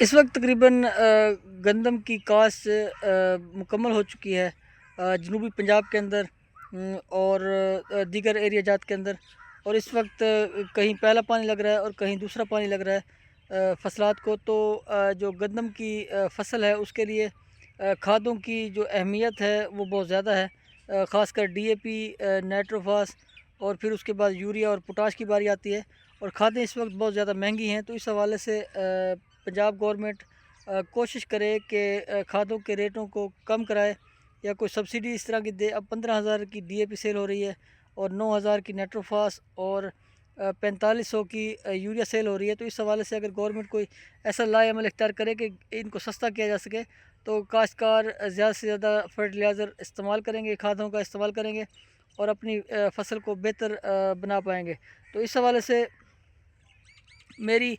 اس وقت تقریباً گندم کی کاشت مکمل ہو چکی ہے جنوبی پنجاب کے اندر اور دیگر ایریا جات کے اندر، اور اس وقت کہیں پہلا پانی لگ رہا ہے اور کہیں دوسرا پانی لگ رہا ہے فصلات کو۔ تو جو گندم کی فصل ہے اس کے لیے کھادوں کی جو اہمیت ہے وہ بہت زیادہ ہے، خاص کر ڈی اے پی، نائٹروفاس، اور پھر اس کے بعد یوریا اور پوٹاش کی باری آتی ہے، اور کھادیں اس وقت بہت زیادہ مہنگی ہیں۔ تو اس حوالے سے پنجاب گورنمنٹ کوشش کرے کہ کھادوں کے ریٹوں کو کم کرائے یا کوئی سبسڈی اس طرح کی دے۔ اب 15,000 کی ڈی اے پی سیل ہو رہی ہے اور 9,000 کی نیٹروفاس اور 4500 کی یوریا سیل ہو رہی ہے۔ تو اس حوالے سے اگر گورنمنٹ کوئی ایسا لائے عمل اختیار کرے کہ ان کو سستا کیا جا سکے تو کاشتکار زیادہ سے زیادہ فرٹیلائزر استعمال کریں گے، کھادوں کا استعمال کریں گے اور اپنی فصل کو بہتر بنا پائیں گے۔ تو اس حوالے سے میری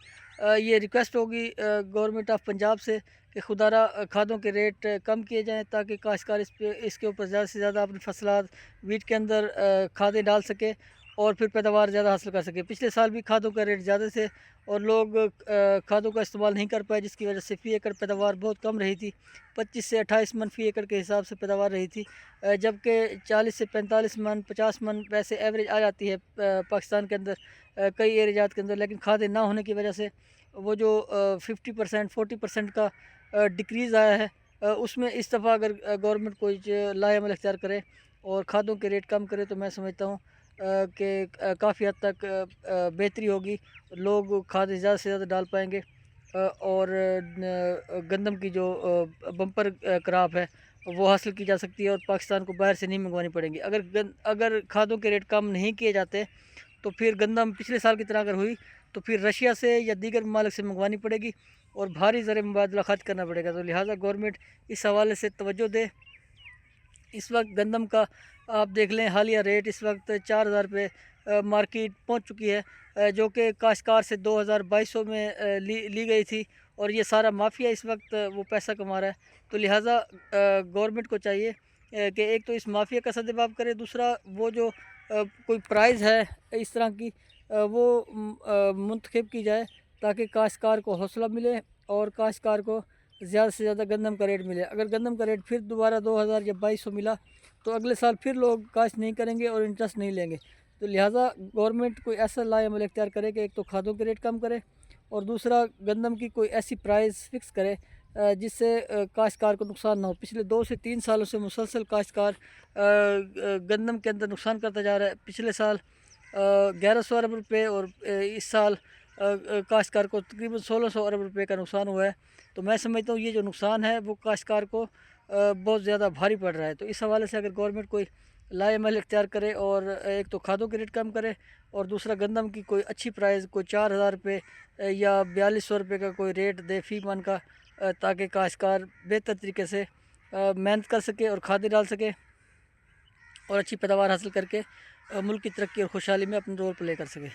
یہ ریکویسٹ ہوگی گورنمنٹ آف پنجاب سے کہ خدارہ کھادوں کے ریٹ کم کیے جائیں تاکہ کاشتکار اس کے اوپر زیادہ سے زیادہ اپنی فصلات ویٹ کے اندر کھادیں ڈال سکے اور پھر پیداوار زیادہ حاصل کر سکے۔ پچھلے سال بھی کھادوں کا ریٹ زیادہ تھے اور لوگ کھادوں کا استعمال نہیں کر پائے، جس کی وجہ سے فی ایکڑ پیداوار بہت کم رہی تھی، 25 سے 28 من فی ایکڑ کے حساب سے پیداوار رہی تھی، جبکہ 40 سے 45 من 50 من ویسے ایوریج آ جاتی ہے پاکستان کے اندر کئی ایریاز کے اندر۔ لیکن کھادیں نہ ہونے کی وجہ سے وہ جو 50% 40% کا ڈکریز آیا ہے، اس میں اس دفعہ اگر گورنمنٹ کوئی لائے عمل اختیار کرے اور کھادوں کے ریٹ کم کرے تو میں سمجھتا ہوں کہ کافی حد تک بہتری ہوگی، لوگ کھادیں زیادہ سے زیادہ ڈال پائیں گے اور گندم کی جو بمپر کراپ ہے وہ حاصل کی جا سکتی ہے اور پاکستان کو باہر سے نہیں منگوانی پڑیں گی۔ اگر کھادوں کے ریٹ کم نہیں کیے جاتے تو پھر گندم پچھلے سال کی طرح اگر ہوئی تو پھر رشیا سے یا دیگر ممالک سے منگوانی پڑے گی اور بھاری زر مبادلہ خرچ کرنا پڑے گا۔ تو لہٰذا گورنمنٹ اس حوالے سے توجہ دے۔ اس وقت گندم کا آپ دیکھ لیں حالیہ ریٹ اس وقت 4,000 روپے مارکیٹ پہنچ چکی ہے، جو کہ کاشتکار سے 2,2200 میں لی گئی تھی، اور یہ سارا مافیا اس وقت وہ پیسہ کما رہا ہے۔ تو لہٰذا گورنمنٹ کو چاہیے کہ ایک تو اس مافیا کا سدباب کرے، دوسرا وہ جو کوئی پرائز ہے اس طرح کی وہ منتخب کی جائے تاکہ کاشتکار کو حوصلہ ملے اور کاشتکار کو زیادہ سے زیادہ گندم کا ریٹ ملے۔ اگر گندم کا ریٹ پھر دوبارہ 2,000 یا 2,200 ملا تو اگلے سال پھر لوگ کاشت نہیں کریں گے اور انٹرسٹ نہیں لیں گے۔ تو لہٰذا گورنمنٹ کوئی ایسا لائے عمل اختیار کرے کہ ایک تو کھادوں کے ریٹ کم کرے اور دوسرا گندم کی کوئی ایسی پرائز فکس کرے جس سے کاشتکار کو نقصان نہ ہو۔ پچھلے 2 سے 3 سالوں سے مسلسل کاشتکار گندم کے اندر نقصان کرتا جا رہا ہے۔ پچھلے سال 1,100 ارب روپے اور اس سال کاشتکار کو تقریباً 1,600 ارب روپے کا نقصان ہوا ہے۔ تو میں سمجھتا ہوں یہ جو نقصان ہے وہ کاشتکار کو بہت زیادہ بھاری پڑ رہا ہے۔ تو اس حوالے سے اگر گورنمنٹ کوئی لائے عمل اختیار کرے اور ایک تو کھادوں کے ریٹ کم کرے اور دوسرا گندم کی کوئی اچھی پرائز، کوئی 4,000 روپے یا 4,200 روپے کا کوئی ریٹ دے فی من کا، تاکہ کاشتکار بہتر طریقے سے محنت کر سکے اور کھادیں ڈال سکے اور اچھی پیداوار حاصل کر کے ملک کی ترقی اور خوشحالی میں اپنا رول پلے کر سکے۔